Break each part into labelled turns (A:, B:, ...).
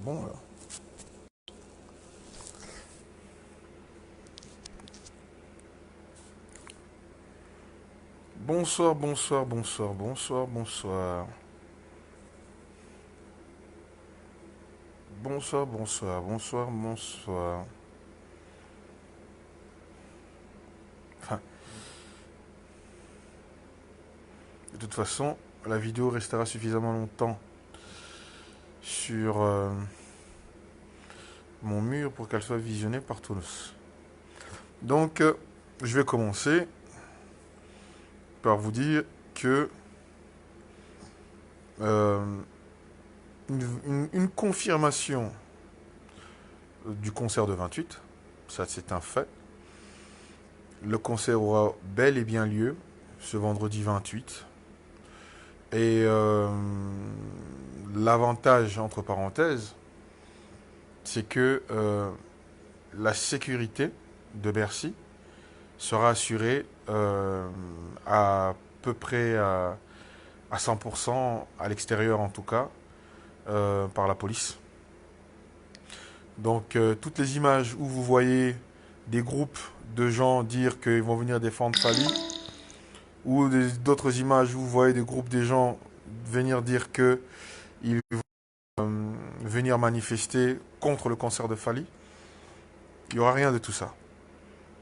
A: Bon, alors. Bonsoir, bonsoir, bonsoir, bonsoir, bonsoir. Bonsoir, bonsoir, bonsoir, bonsoir. Enfin, de toute façon, la vidéo restera suffisamment longtemps sur mon mur pour qu'elle soit visionnée par tous. Donc, je vais commencer par vous dire que euh, une confirmation du concert de 28, ça c'est un fait. Le concert aura bel et bien lieu ce vendredi 28. Et l'avantage, entre parenthèses, c'est que la sécurité de Bercy sera assurée à peu près à 100%, à l'extérieur en tout cas, par la police. Donc toutes les images où vous voyez des groupes de gens dire qu'ils vont venir défendre Fali, ou d'autres images où vous voyez des groupes de gens venir dire qu'ils vont venir manifester contre le concert de Fali, il n'y aura rien de tout ça.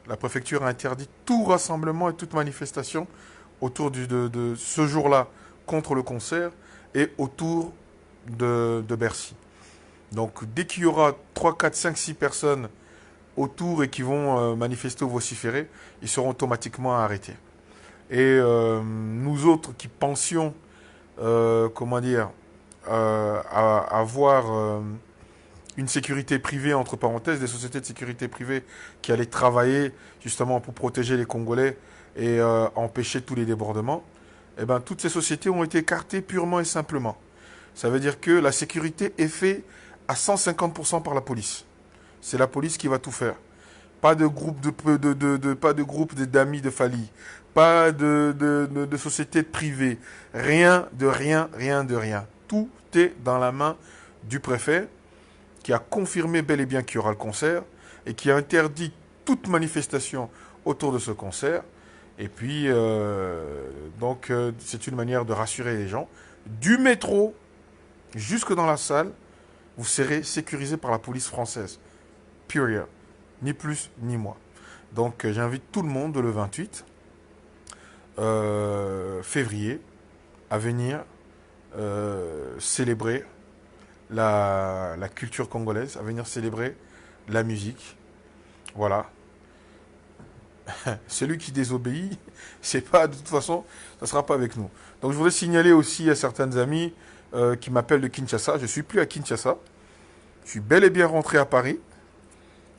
A: La préfecture a interdit tout rassemblement et toute manifestation autour de ce jour-là contre le concert et autour de Bercy. Donc dès qu'il y aura 3, 4, 5, 6 personnes autour et qui vont manifester ou vociférer, ils seront automatiquement arrêtés. Et nous autres qui pensions, comment dire, avoir une sécurité privée, entre parenthèses, des sociétés de sécurité privée qui allaient travailler justement pour protéger les Congolais et empêcher tous les débordements, eh ben, toutes ces sociétés ont été écartées purement et simplement. Ça veut dire que la sécurité est faite à 150% par la police. C'est la police qui va tout faire. Pas de groupe pas de groupe d'amis de Fali. Pas de société privée. Rien de rien, rien de rien. Tout est dans la main du préfet qui a confirmé bel et bien qu'il y aura le concert et qui a interdit toute manifestation autour de ce concert. Et puis, c'est une manière de rassurer les gens. Du métro jusque dans la salle, vous serez sécurisé par la police française. Period. Ni plus ni moins. Donc, j'invite tout le monde le 28 février à venir célébrer la culture congolaise, à venir célébrer la musique. Voilà. Celui qui désobéit, c'est pas, de toute façon, ça sera pas avec nous. Donc je voudrais signaler aussi à certaines amies qui m'appellent de Kinshasa. Je suis plus à Kinshasa. Je suis bel et bien rentré à Paris.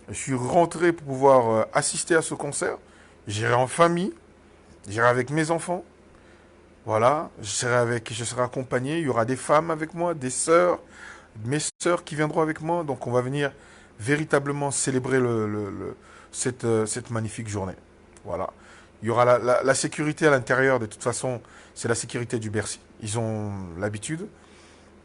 A: Je suis rentré pour pouvoir assister à ce concert. J'irai en famille. J'irai avec mes enfants. Voilà. Je serai accompagné. Il y aura des femmes avec moi, des sœurs, mes sœurs qui viendront avec moi. Donc on va venir véritablement célébrer cette magnifique journée. Voilà. Il y aura la sécurité à l'intérieur. De toute façon, c'est la sécurité du Bercy. Ils ont l'habitude.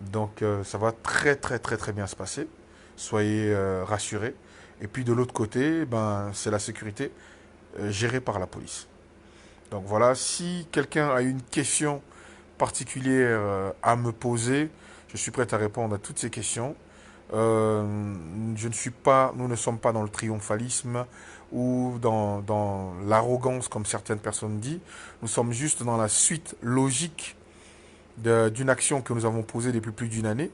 A: Donc ça va très très très très bien se passer. Soyez rassurés. Et puis de l'autre côté, ben, c'est la sécurité gérée par la police. Donc voilà, si quelqu'un a une question particulière à me poser, je suis prêt à répondre à toutes ces questions. Je ne suis pas, nous ne sommes pas dans le triomphalisme ou dans l'arrogance comme certaines personnes disent. Nous sommes juste dans la suite logique d'une action que nous avons posée depuis plus d'une année.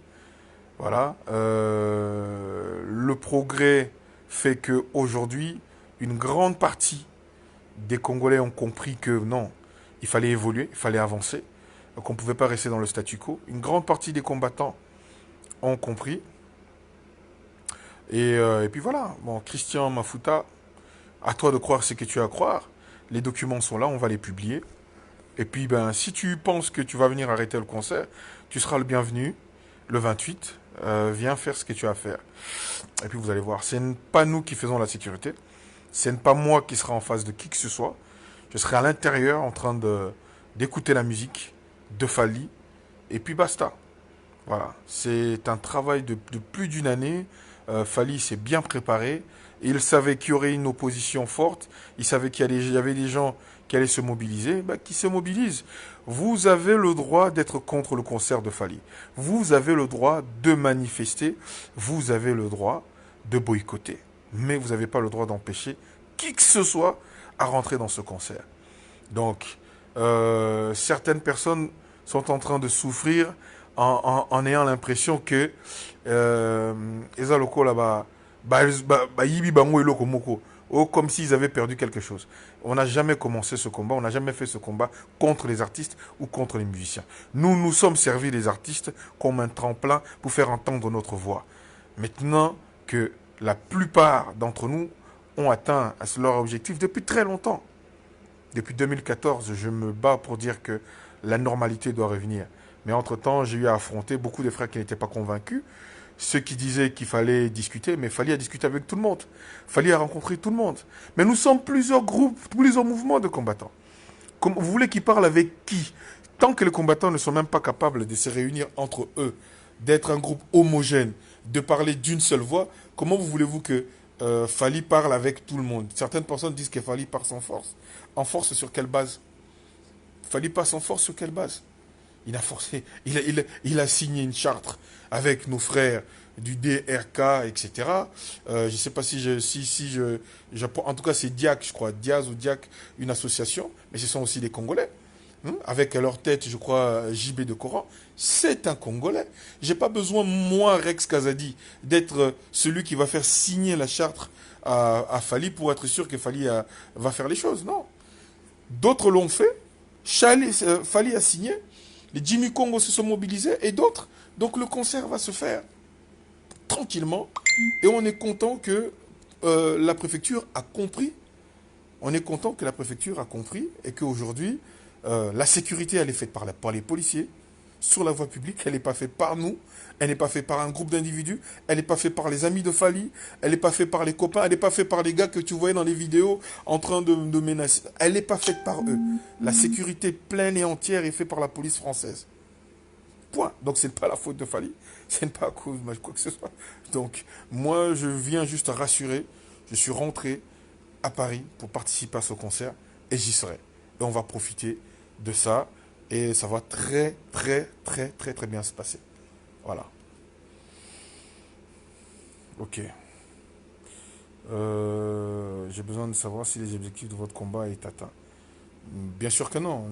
A: Voilà. Le progrès fait que aujourd'hui, une grande partie des Congolais ont compris que non, il fallait évoluer, il fallait avancer, qu'on ne pouvait pas rester dans le statu quo. Une grande partie des combattants ont compris. Et puis voilà, bon, Christian Mafuta, à toi de croire ce que tu as à croire. Les documents sont là, on va les publier. Et puis, ben, si tu penses que tu vas venir arrêter le concert, tu seras le bienvenu le 28. Viens faire ce que tu as à faire. Et puis, vous allez voir, ce n'est pas nous qui faisons la sécurité. Ce n'est pas moi qui sera en face de qui que ce soit. Je serai à l'intérieur en train d'écouter la musique de Fali. Et puis, basta. Voilà, c'est un travail de plus d'une année. Fally s'est bien préparé. Il savait qu'il y aurait une opposition forte. Il savait qu'il y avait des gens qui allaient se mobiliser. Bah, qui se mobilisent. Vous avez le droit d'être contre le concert de Fally. Vous avez le droit de manifester. Vous avez le droit de boycotter. Mais vous n'avez pas le droit d'empêcher qui que ce soit à rentrer dans ce concert. Donc, certaines personnes sont en train de souffrir en ayant l'impression que eza lokola yibi bango eloko moko, comme s'ils avaient perdu quelque chose. On n'a jamais commencé ce combat, on n'a jamais fait ce combat contre les artistes ou contre les musiciens. Nous nous sommes servis des artistes comme un tremplin pour faire entendre notre voix. Maintenant que la plupart d'entre nous ont atteint leur objectif depuis très longtemps. Depuis 2014, je me bats pour dire que la normalité doit revenir. Mais entre-temps, j'ai eu à affronter beaucoup de frères qui n'étaient pas convaincus. Ceux qui disaient qu'il fallait discuter, mais il fallait discuter avec tout le monde. Il fallait rencontrer tout le monde. Mais nous sommes plusieurs groupes, plusieurs mouvements de combattants. Vous voulez qu'ils parlent avec qui? Tant que les combattants ne sont même pas capables de se réunir entre eux, d'être un groupe homogène, de parler d'une seule voix, comment voulez-vous que Fally parle avec tout le monde? Certaines personnes disent que Fally part sans force. En force sur quelle base? Fally part sans force sur quelle base? Il a forcé, il a signé une charte avec nos frères du DRK, etc. Je ne sais pas en tout cas c'est Diac, je crois, Diaz ou Diac, une association, mais ce sont aussi des Congolais. Avec à leur tête, je crois, JB de Coran, c'est un Congolais. J'ai pas besoin, moi, Rex Kazadi, d'être celui qui va faire signer la charte à Fally pour être sûr que Fally va faire les choses. Non. D'autres l'ont fait. Fally a signé. Les Jimmy Congo se sont mobilisés et d'autres. Donc le concert va se faire tranquillement. Et on est content que la préfecture a compris. On est content que la préfecture a compris et qu'aujourd'hui, la sécurité, elle est faite par les policiers sur la voie publique. Elle n'est pas faite par nous. Elle n'est pas faite par un groupe d'individus. Elle n'est pas faite par les amis de Fally. Elle n'est pas faite par les copains. Elle n'est pas faite par les gars que tu voyais dans les vidéos en train de menacer. Elle n'est pas faite par eux. La sécurité pleine et entière est faite par la police française. Point. Donc, ce n'est pas la faute de Fally. Ce n'est pas à cause de quoi que ce soit. Donc, moi, je viens juste rassurer. Je suis rentré à Paris pour participer à ce concert et j'y serai. Et on va profiter de ça et ça va très bien se passer. Voilà. Ok. J'ai besoin de savoir si les objectifs de votre combat est atteint. Bien sûr que non.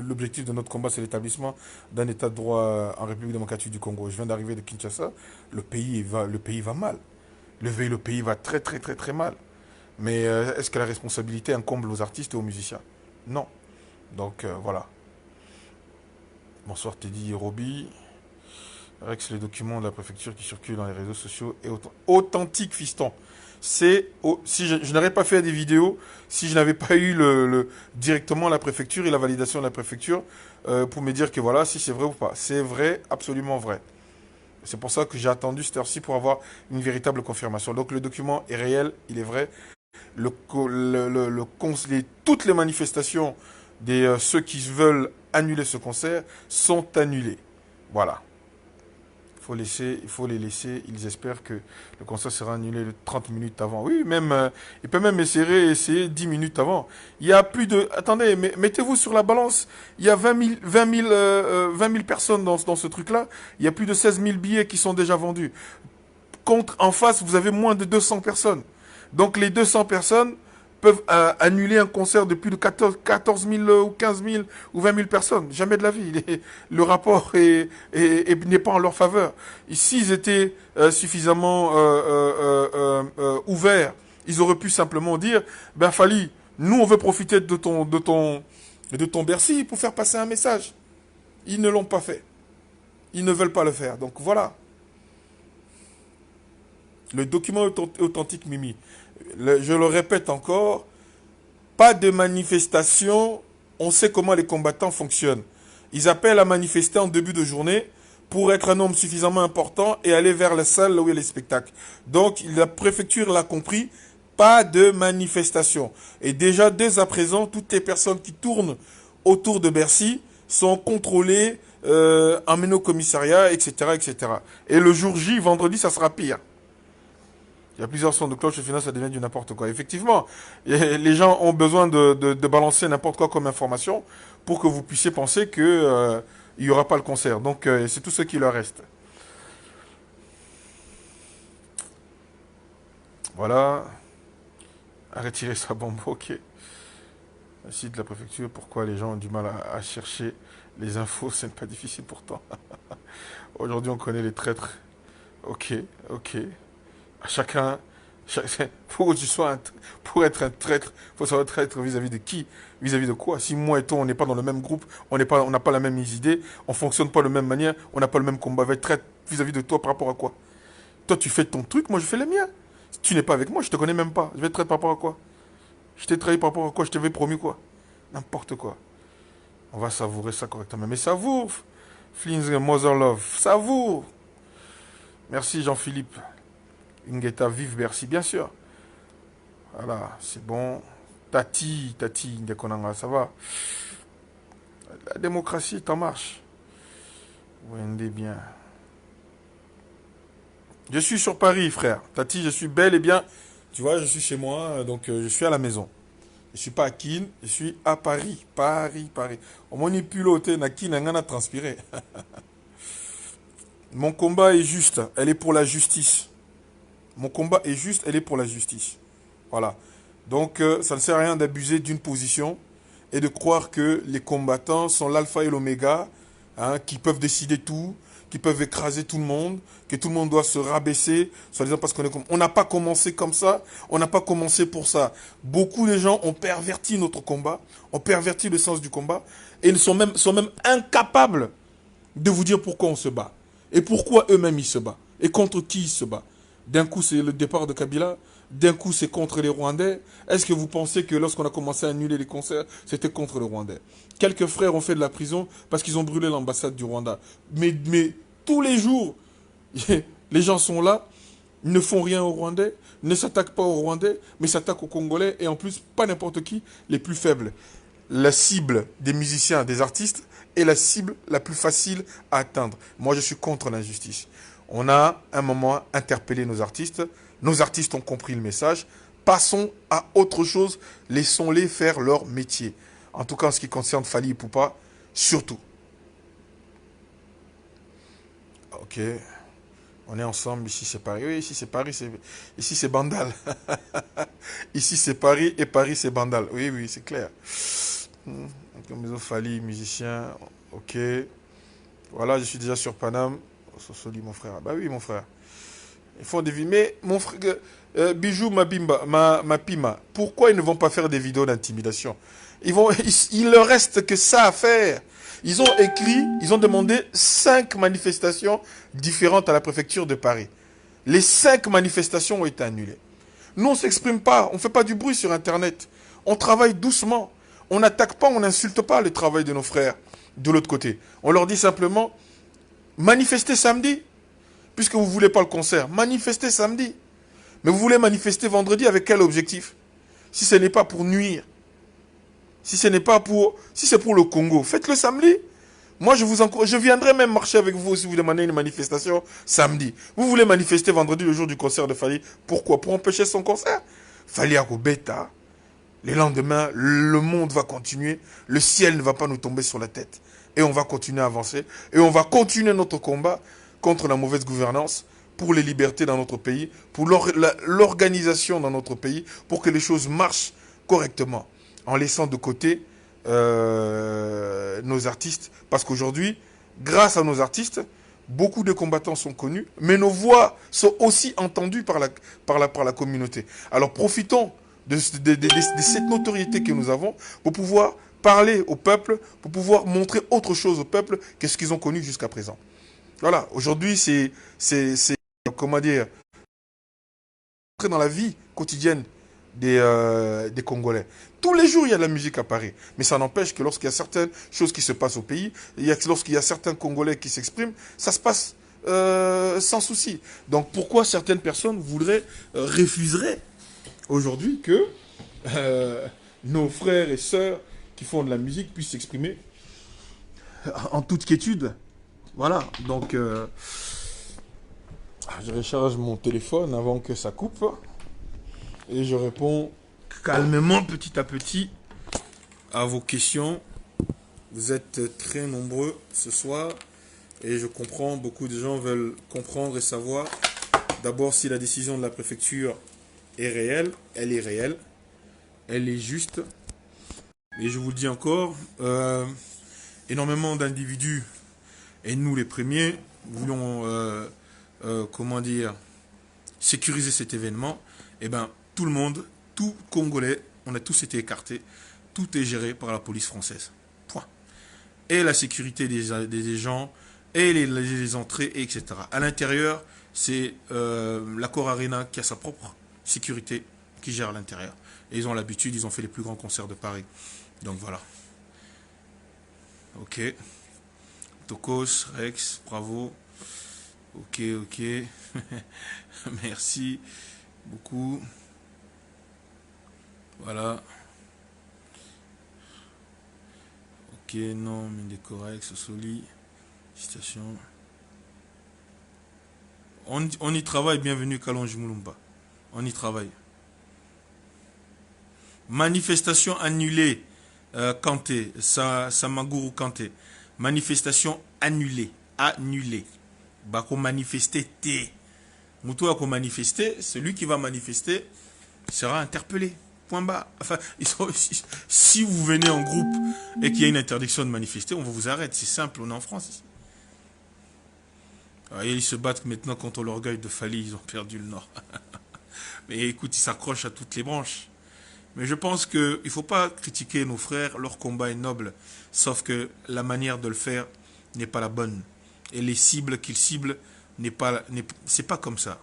A: L'objectif de notre combat, c'est l'établissement d'un état de droit en République démocratique du Congo. Je viens d'arriver de Kinshasa. Le pays va mal. Le pays va très mal. Mais est-ce que la responsabilité incombe aux artistes et aux musiciens? Non. Donc voilà. Bonsoir Teddy et Roby. Rex, les documents de la préfecture qui circulent dans les réseaux sociaux est authentique, fiston. Si je n'aurais pas fait des vidéos, si je n'avais pas eu directement la préfecture et la validation de la préfecture pour me dire que voilà, si c'est vrai ou pas. C'est vrai, absolument vrai. C'est pour ça que j'ai attendu cette heure-ci pour avoir une véritable confirmation. Donc le document est réel, il est vrai. Toutes les manifestations de ceux qui veulent annuler ce concert sont annulées. Voilà. Il faut les laisser. Ils espèrent que le concert sera annulé 30 minutes avant. Oui, même, il peut même essayer 10 minutes avant. Il y a plus de... Attendez, mettez-vous sur la balance. Il y a 20 000 personnes dans ce truc-là. Il y a plus de 16 000 billets qui sont déjà vendus. En face, vous avez moins de 200 personnes. Donc les 200 personnes peuvent annuler un concert de plus de 14 000 ou 15 000 ou 20 000 personnes. Jamais de la vie. Le rapport n'est pas en leur faveur. S'ils étaient suffisamment ouverts, ils auraient pu simplement dire, ben Fally, nous on veut profiter de ton Bercy pour faire passer un message. Ils ne l'ont pas fait. Ils ne veulent pas le faire. Donc voilà. Le document authentique, Mimi. Je le répète encore, pas de manifestation, on sait comment les combattants fonctionnent. Ils appellent à manifester en début de journée pour être un nombre suffisamment important et aller vers la salle là où il y a les spectacles. Donc la préfecture l'a compris, pas de manifestation. Et déjà, dès à présent, toutes les personnes qui tournent autour de Bercy sont contrôlées emmener au commissariat, etc., etc. Et le jour J, vendredi, ça sera pire. Il y a plusieurs sons de cloche, au final, ça devient du n'importe quoi. Effectivement, les gens ont besoin de balancer n'importe quoi comme information pour que vous puissiez penser que il n'y aura pas le concert. Donc, c'est tout ce qui leur reste. Voilà. À retirer sa bombe, ok. Le site de la préfecture, pourquoi les gens ont du mal à chercher les infos, c'est pas difficile pourtant. Aujourd'hui, on connaît les traîtres. Ok, ok. Chacun, pour que tu sois pour être un traître, il faut savoir traître vis-à-vis de qui, vis-à-vis de quoi. Si moi et toi, on n'est pas dans le même groupe, on n'a pas la même idée, on fonctionne pas de la même manière, on n'a pas le même combat, va être traître vis-à-vis de toi par rapport à quoi? Toi, tu fais ton truc, moi je fais le mien. Si tu n'es pas avec moi, je te connais même pas. Je vais te traiter par rapport à quoi? Je t'ai trahi par rapport à quoi? Je t'avais promis quoi? N'importe quoi. On va savourer ça correctement. Mais savoure, Flings Mother Love, savoure. Merci Jean-Philippe. Ingeta, vive Bercy, bien sûr. Voilà, c'est bon. Tati, Ndekonanga, ça va. La démocratie est en marche. Wendé bien. Je suis sur Paris, frère. Tati, je suis bel et bien. Tu vois, je suis chez moi, donc je suis à la maison. Je suis pas à Kin, je suis à Paris. Paris. Au moins, piloté, na Kin, a transpiré. Mon combat est juste, elle est pour la justice. Mon combat est juste, elle est pour la justice. Voilà. Donc, ça ne sert à rien d'abuser d'une position et de croire que les combattants sont l'alpha et l'oméga, hein, qui peuvent décider tout, qui peuvent écraser tout le monde, que tout le monde doit se rabaisser, soi-disant parce qu'on est comme... On n'a pas commencé comme ça, on n'a pas commencé pour ça. Beaucoup de gens ont perverti notre combat, ont perverti le sens du combat, et ils sont même incapables de vous dire pourquoi on se bat. Et pourquoi eux-mêmes ils se battent. Et contre qui ils se battent. D'un coup, c'est le départ de Kabila. D'un coup, c'est contre les Rwandais. Est-ce que vous pensez que lorsqu'on a commencé à annuler les concerts, c'était contre les Rwandais? Quelques frères ont fait de la prison parce qu'ils ont brûlé l'ambassade du Rwanda. Mais tous les jours, les gens sont là, ne font rien aux Rwandais, ne s'attaquent pas aux Rwandais, mais s'attaquent aux Congolais. Et en plus, pas n'importe qui, les plus faibles. La cible des musiciens, des artistes, est la cible la plus facile à atteindre. Moi, je suis contre l'injustice. On a, un moment, interpellé nos artistes. Nos artistes ont compris le message. Passons à autre chose. Laissons-les faire leur métier. En tout cas, en ce qui concerne Fally Ipupa, surtout. Ok. On est ensemble. Ici, c'est Paris. Oui, ici, c'est Paris. Ici, c'est Bandal. Ici, c'est Paris. Et Paris, c'est Bandal. Oui, c'est clair. Maison Fally, musicien. Ok. Voilà, je suis déjà sur Paname. Sosoli, mon frère. Bah oui, mon frère. Ils font des vidéos. Mais, mon frère, Bijou, ma Pima, pourquoi ils ne vont pas faire des vidéos d'intimidation? Il leur reste que ça à faire. Ils ont écrit, ils ont demandé 5 manifestations différentes à la préfecture de Paris. Les 5 manifestations ont été annulées. Nous, on ne s'exprime pas, on ne fait pas du bruit sur Internet. On travaille doucement. On n'attaque pas, on n'insulte pas le travail de nos frères de l'autre côté. On leur dit simplement, manifestez samedi, puisque vous ne voulez pas le concert. Manifestez samedi. Mais vous voulez manifester vendredi avec quel objectif? Si ce n'est pas pour nuire, si c'est pour le Congo, faites-le samedi. Moi, je viendrai même marcher avec vous si vous demandez une manifestation samedi. Vous voulez manifester vendredi, le jour du concert de Fally. Pourquoi? Pour empêcher son concert. Fally Akobeta. Les lendemains, le monde va continuer. Le ciel ne va pas nous tomber sur la tête. Et on va continuer à avancer. Et on va continuer notre combat contre la mauvaise gouvernance, pour les libertés dans notre pays, pour l'organisation dans notre pays, pour que les choses marchent correctement, en laissant de côté nos artistes. Parce qu'aujourd'hui, grâce à nos artistes, beaucoup de combattants sont connus, mais nos voix sont aussi entendues par la communauté. Alors profitons de cette notoriété que nous avons pour pouvoir parler au peuple, pour pouvoir montrer autre chose au peuple que ce qu'ils ont connu jusqu'à présent. Voilà, aujourd'hui, c'est comment dire, dans la vie quotidienne des Congolais. Tous les jours, il y a de la musique à Paris. Mais ça n'empêche que lorsqu'il y a certaines choses qui se passent au pays, lorsqu'il y a certains Congolais qui s'expriment, ça se passe sans souci. Donc pourquoi certaines personnes refuseraient aujourd'hui que nos frères et sœurs qui font de la musique puissent s'exprimer en toute quiétude. Voilà, donc je recharge mon téléphone avant que ça coupe et je réponds calmement, petit à petit, à vos questions. Vous êtes très nombreux ce soir et je comprends, beaucoup de gens veulent comprendre et savoir d'abord si la décision de la préfecture est réelle. Elle est réelle, elle est juste. Et je vous le dis encore, énormément d'individus, et nous les premiers, voulons, comment dire, sécuriser cet événement. Et bien, tout le monde, tout Congolais, on a tous été écartés. Tout est géré par la police française. Point. Et la sécurité des gens, et les entrées, etc. À l'intérieur, c'est l'Accor Arena qui a sa propre sécurité qui gère à l'intérieur. Et ils ont l'habitude, ils ont fait les plus grands concerts de Paris. Donc voilà. Ok. Tokos, Rex, bravo. Ok, ok. Merci beaucoup. Voilà. Ok, non, mais correct, Sosoli. Citation. On y travaille, bienvenue Kalonji Moulumba. On y travaille. Manifestation annulée. Kanté, Samaguru Kanté. Manifestation annulée. Annulée. Bako manifester T. Moutou a manifester, celui qui va manifester sera interpellé. Point bas. Enfin, si vous venez en groupe et qu'il y a une interdiction de manifester, on vous arrête. C'est simple, on est en France ici. Alors, ils se battent maintenant contre l'orgueil de Fali, ils ont perdu le nord. Mais écoute, ils s'accrochent à toutes les branches. Mais je pense qu'il ne faut pas critiquer nos frères, leur combat est noble. Sauf que la manière de le faire n'est pas la bonne. Et les cibles qu'ils ciblent, c'est pas comme ça.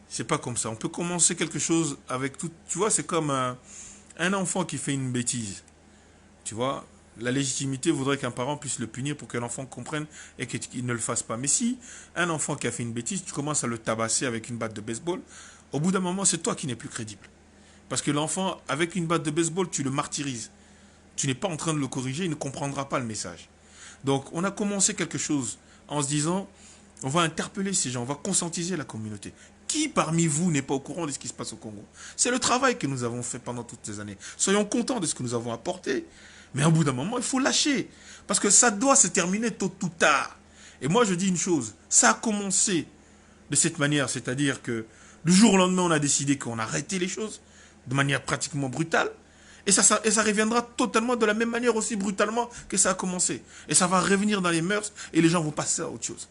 A: C'est pas comme ça. On peut commencer quelque chose avec tout. Tu vois, c'est comme un enfant qui fait une bêtise. Tu vois, la légitimité voudrait qu'un parent puisse le punir pour que l'enfant comprenne et qu'il ne le fasse pas. Mais si un enfant qui a fait une bêtise, tu commences à le tabasser avec une batte de baseball, au bout d'un moment, c'est toi qui n'es plus crédible. Parce que l'enfant, avec une batte de baseball, tu le martyrises. Tu n'es pas en train de le corriger, il ne comprendra pas le message. Donc, on a commencé quelque chose en se disant, on va interpeller ces gens, on va conscientiser la communauté. Qui parmi vous n'est pas au courant de ce qui se passe au Congo? C'est le travail que nous avons fait pendant toutes ces années. Soyons contents de ce que nous avons apporté. Mais au bout d'un moment, il faut lâcher. Parce que ça doit se terminer tôt ou tard. Et moi, je dis une chose, ça a commencé de cette manière, c'est-à-dire que du jour au lendemain, on a décidé qu'on arrêtait les choses de manière pratiquement brutale. Et ça reviendra totalement de la même manière aussi brutalement que ça a commencé. Et ça va revenir dans les mœurs et les gens vont passer à autre chose.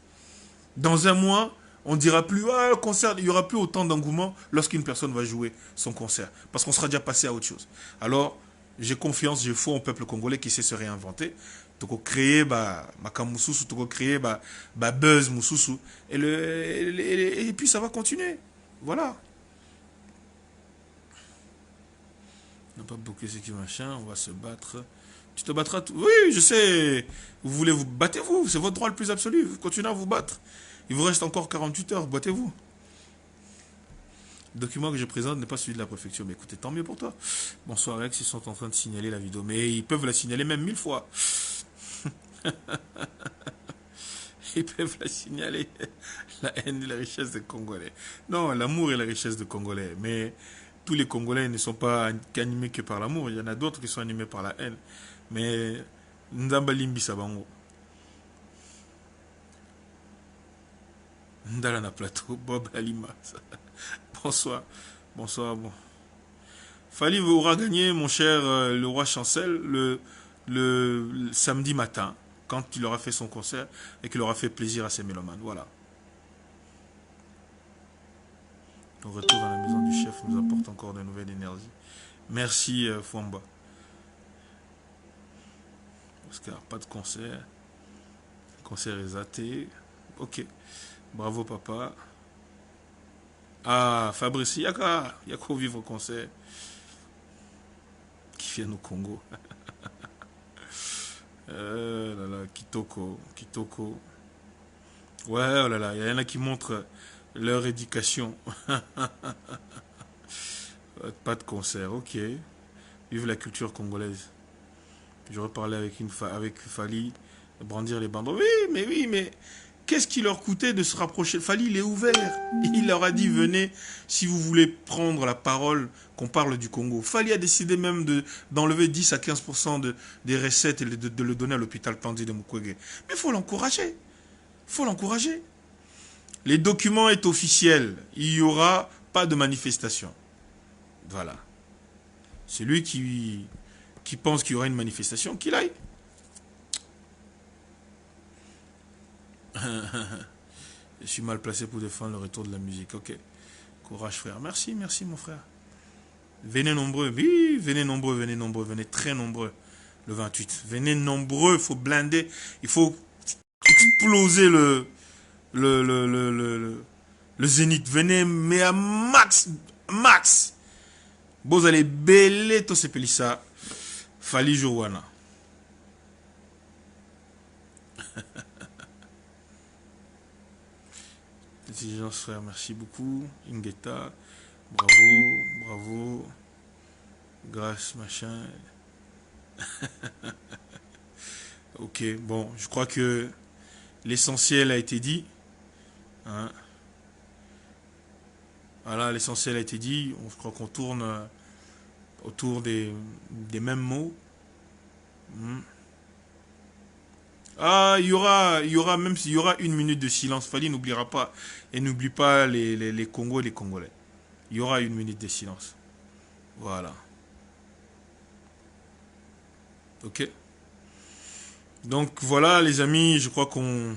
A: Dans un mois, on ne dira plus, ah, le concert, il n'y aura plus autant d'engouement lorsqu'une personne va jouer son concert. Parce qu'on sera déjà passé à autre chose. Alors, j'ai confiance, j'ai foi au peuple congolais qui sait se réinventer. Toko créer makamususu, toko créer buzz mususu. Et puis ça va continuer. Voilà. On n'a pas bloqué ce qui machin, on va se battre. Tu te battras tout. Oui, je sais. Vous voulez vous battez-vous, c'est votre droit le plus absolu. Vous continuez à vous battre. Il vous reste encore 48 heures, battez-vous. Le document que je présente n'est pas celui de la préfecture. Mais écoutez, tant mieux pour toi. Bonsoir Rex, ils sont en train de signaler la vidéo. Mais ils peuvent la signaler même 1000 fois. Ils peuvent la signaler. La haine et la richesse des Congolais. Non, l'amour et la richesse des Congolais. Mais tous les Congolais ne sont pas animés que par l'amour. Il y en a d'autres qui sont animés par la haine. Mais Ndamba Limbi Sabango. Ndalana Plateau, Bob Alima. Bonsoir. Bonsoir. Bon. Fali aura gagné, mon cher le roi Chancel, le samedi matin, quand il aura fait son concert et qu'il aura fait plaisir à ses mélomanes. Voilà. Le retour dans la maison du chef nous apporte encore de nouvelles énergies. Merci Fouamba. Oscar, pas de concert. Le concert est zaté. Ok. Bravo papa. Ah, Fabrice, Yaka vivre au concert. Qui vient au Congo. Là, là, Kitoko. Kitoko. Ouais, oh là là, il y en a qui montrent leur éducation. Pas de concert, ok. Vive la culture congolaise. Je reparlais avec Fali. brandir les banderoles. Oui, mais qu'est-ce qui leur coûtait de se rapprocher? Fali, il est ouvert. Il leur a dit, venez, si vous voulez prendre la parole, qu'on parle du Congo. Fali a décidé même d'enlever 10 à 15% des recettes et de le donner à l'hôpital Panzi de Mukwege. Mais il faut l'encourager. Il faut l'encourager. Les documents est officiel. Il n'y aura pas de manifestation. Voilà. Celui qui pense qu'il y aura une manifestation, qu'il aille. Je suis mal placé pour défendre le retour de la musique. Ok. Courage, frère. Merci, merci, mon frère. Venez nombreux. Oui, venez nombreux, venez très nombreux. Le 28. Venez nombreux. Il faut blinder. Il faut exploser le zénith. Venez, mais à max. Max. Vous allez belé tout ce pelissa. Fali Jowana. Exigence, frère, merci beaucoup. Ingeta, bravo, bravo. Grâce, machin. Ok, bon, je crois que l'essentiel a été dit. Hein. Voilà, l'essentiel a été dit. Je crois qu'on tourne autour des mêmes mots. Hmm. Ah, il y aura même s'il y aura une minute de silence. Fali n'oubliera pas. Et n'oublie pas les Congos et les Congolais. Il y aura une minute de silence. Voilà. Ok. Donc voilà les amis, je crois qu'on...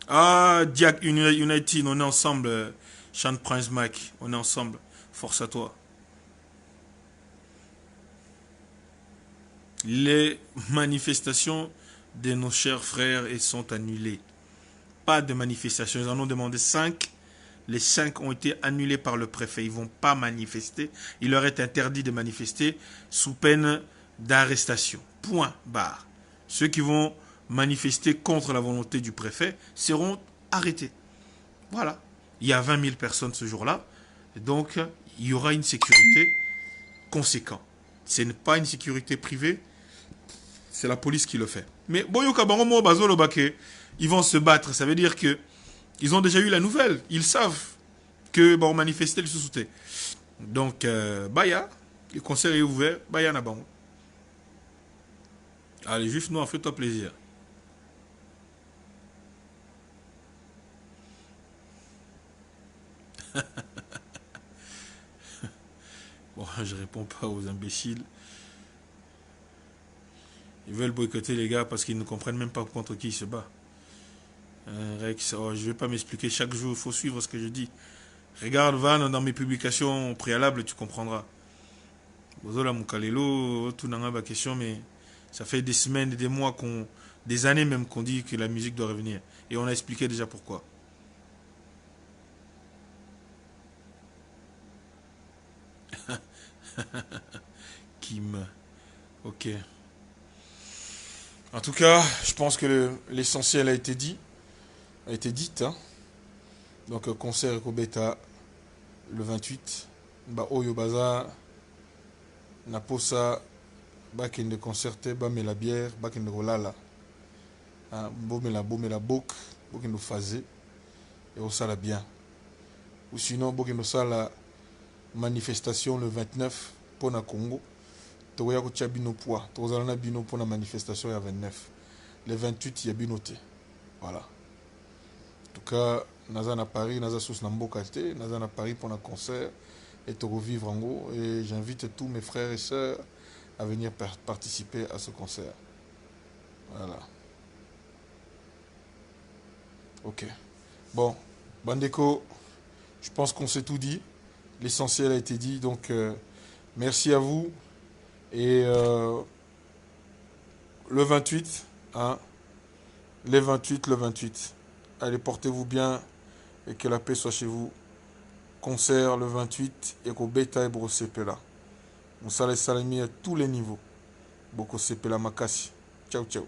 A: Ah, Diak United, on est ensemble. Chant Prince Mike, on est ensemble. Force à toi. Les manifestations de nos chers frères sont annulées. Pas de manifestations. Ils en ont demandé 5. Les 5 ont été annulés par le préfet. Ils ne vont pas manifester. Il leur est interdit de manifester sous peine d'arrestation. Point barre. Ceux qui vont manifester contre la volonté du préfet seront arrêtés. Voilà. Il y a 20 000 personnes ce jour-là. Donc, il y aura une sécurité conséquente. Ce n'est pas une sécurité privée. C'est la police qui le fait. Mais Boyoka Bangomo Bazolo Bake, ils vont se battre. Ça veut dire que ils ont déjà eu la nouvelle. Ils savent que bon, manifester le sous-souté. Donc, Baya, le concert est ouvert. Baya Nabango. Allez, juste nous, fais-toi plaisir. Bon, je réponds pas aux imbéciles. Ils veulent boycotter les gars parce qu'ils ne comprennent même pas contre qui ils se battent. Rex, oh, je ne vais pas m'expliquer chaque jour, il faut suivre ce que je dis. Regarde, Van, dans mes publications préalables, tu comprendras. Bozola Moukalelo, tout n'a pas question, mais ça fait des semaines et des mois, des années même qu'on dit que la musique doit revenir. Et on a expliqué déjà pourquoi. Kim. Ok. En tout cas, je pense que l'essentiel a été dit. A été dit. Hein. Donc, concert Kobeta le 28. Ba Oyo Baza. Naposa. Bakende concerté. Bamela bière. Bakende rolala. Bomela bok. Bokende phasé. Et on sala bien. Ou sinon, bokende sala manifestation le 29 pour na Congo. Toya ko tia bino poids. Tozala na bino pour la manifestation ya 29. Le 28 il y a binoté. Voilà. En tout cas, naza na Paris, naza sous na mboka te, naza na Paris pour un concert et te revivre en gros. Et j'invite tous mes frères et sœurs à venir participer à ce concert. Voilà. Ok. Bon, Bandeko, je pense qu'on s'est tout dit. L'essentiel a été dit. Donc, merci à vous. Et le 28, hein, le 28. Allez, portez-vous bien et que la paix soit chez vous. Concert le 28 et qu'au Beta et Brosepela. On s'allait salami à tous les niveaux. Boko Sepela Makasi. Ciao, ciao.